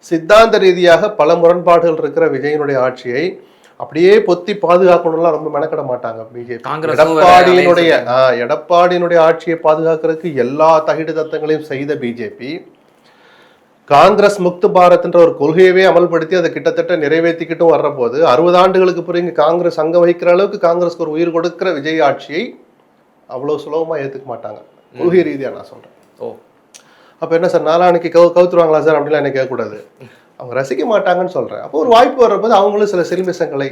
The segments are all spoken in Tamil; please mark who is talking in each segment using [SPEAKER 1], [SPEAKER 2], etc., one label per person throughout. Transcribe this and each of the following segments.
[SPEAKER 1] சித்தாந்த ரீதியாக பல முரண்பாடுகள் இருக்கிற விஜயனுடைய ஆட்சியை அப்படியே பொத்தி பாதுகாக்கணும்லாம் ரொம்ப மெனக்கிட மாட்டாங்க பிஜேபி. எடப்பாடியினுடைய ஆட்சியை பாதுகாக்கிறதுக்கு எல்லா தகிடு தத்தங்களையும் செய்த பிஜேபி காங்கிரஸ் முக்து பாரத்ன்ற ஒரு கொள்கையவே அமல்படுத்தி அதை கிட்டத்தட்ட நிறைவேற்றிக்கிட்டும் வர்ற போது 60 ஆண்டுகளுக்கு பிறகு காங்கிரஸ் அங்க வகிக்கிற அளவுக்கு காங்கிரஸ்க்கு ஒரு உயிர் கொடுக்கிற விஜய் ஆட்சியை அவ்வளவு சுலபமா ஏத்துக்க மாட்டாங்க. கொள்கை ரீதியா நான் சொல்றேன். அப்ப என்ன சார் நாளானைக்கு கவுத்துருவாங்களா சார் அப்படிலாம் என்ன கேட்கக்கூடாது. அவங்க ரசிக்க மாட்டாங்கன்னு சொல்றேன். அப்போ ஒரு வாய்ப்பு வர்றபோது அவங்களும் சில சிலுமிசங்களை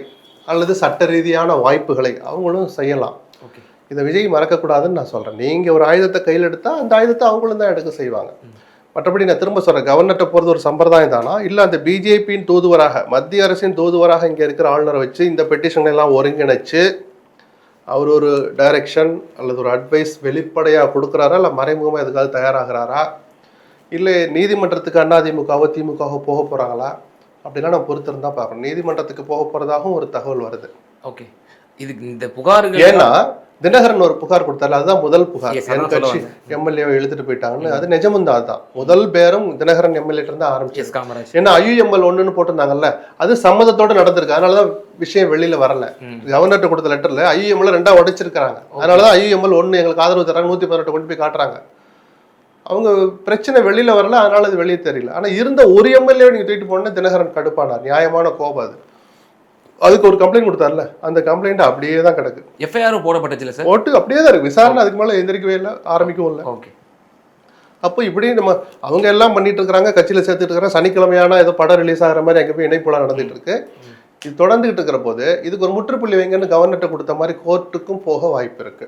[SPEAKER 1] அல்லது சட்ட ரீதியான வாய்ப்புகளை அவங்களும் செய்யலாம். இதை விஜய் மறக்கக்கூடாதுன்னு நான் சொல்றேன். நீங்க ஒரு ஆயுதத்தை கையில் எடுத்தா அந்த ஆயுதத்தை அவங்களும் தான் எடுக்க செய்வாங்க. மற்றபடி நான் திரும்ப சொல்றேன், கவர்னர்கிட்ட போறது ஒரு சம்பிரதாயம் தானா இல்லை அந்த பிஜேபியின் தூதுவராக மத்திய அரசின் தூதுவராக இங்கே இருக்கிற ஆளுநரை வச்சு இந்த பெட்டிஷன் எல்லாம் ஒருங்கிணைச்சு அவர் ஒரு டைரக்ஷன் அல்லது ஒரு அட்வைஸ் வெளிப்படையாக கொடுக்குறாரா இல்லை மறைமுகமாக எதுக்காக தயாராகிறாரா இல்லை நீதிமன்றத்துக்கு அதிமுகவோ திமுகவோ போக போகிறாங்களா அப்படின்னா நான் பொறுத்திருந்தா பார்க்கணும். நீதிமன்றத்துக்கு போக போகிறதாகவும் ஒரு தகவல் வருது.
[SPEAKER 2] ஓகே, இதுக்கு இந்த புகார்
[SPEAKER 1] ஏன்னா தினகரன் ஒரு புகார் கொடுத்தாரு, அதுதான் முதல் புகார். என் கட்சி எம்எல்ஏவை இழுத்துட்டு போயிட்டாங்கன்னு. அது நிஜமும் தான். அதுதான் முதல் பேரும் தினகரன் எம்எல்ஏ இருந்து ஆரம்பிச்சு. ஏன்னா IUML 1ன்னு போட்டிருந்தாங்கல்ல, அது சம்மதத்தோடு நடந்திருக்கு. அதனாலதான் விஷயம் வெளியில வரல. கவர்னர்கிட்ட கொடுத்த லெட்டர்ல IUML 2 உடைச்சிருக்காங்க. அதனாலதான் IUML 1 எங்களுக்கு ஆதரவு தராங்க 118 கொண்டு போய் காட்டுறாங்க. அவங்க பிரச்சனை வெளியில வரல, அதனால அது வெளியே தெரியல. ஆனா இருந்த ஒரு எம்எல்ஏ நீங்க தூக்கிட்டு போன தினகரன் கடுப்பானார். நியாயமான கோபம் அது. அதுக்கு ஒரு கம்ப்ளைண்ட் கொடுத்தார்ல, அந்த கம்ப்ளைண்ட் அப்படியே தான் கிடக்கு.
[SPEAKER 2] எஃப்ஐஆர் போடப்பட்டுச்சு சார்,
[SPEAKER 1] போட்டு அப்படியே தான் இருக்கு. விசாரணை அதுக்கு மேலே எந்திரிக்கவே இல்லை, ஆரம்பிக்கவும் இல்லை.
[SPEAKER 2] ஓகே,
[SPEAKER 1] அப்போ இப்படி நம்ம அவங்க எல்லாம் பண்ணிட்டு இருக்கிறாங்க, கட்சியில் சேர்த்துட்டு இருக்கிறாங்க. சனிக்கிழமையான ஏதோ படம் ரிலீஸ் ஆகிற மாதிரி அங்கே போய் இணைப்புலாம் நடந்துட்டு இருக்கு. இது தொடர்ந்துகிட்டு இருக்கிற போது இதுக்கு ஒரு முற்றுப்புள்ளி வைங்கன்னு கவர்னர்கிட்ட கொடுத்த மாதிரி கோர்ட்டுக்கும் போக வாய்ப்பு இருக்கு.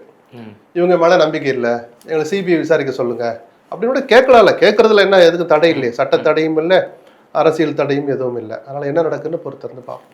[SPEAKER 1] இவங்க மேலே நம்பிக்கை இல்லை, எங்களை CBI விசாரிக்க சொல்லுங்க அப்படின்னு கேட்கலாம்ல. கேட்கறதுல என்ன எதுக்கு தடை இல்லையே, சட்ட தடையும் இல்லை, அரசியல் தடையும் எதுவும் இல்லை. அதனால என்ன நடக்குன்னு பொறுத்திருந்து பார்ப்போம்.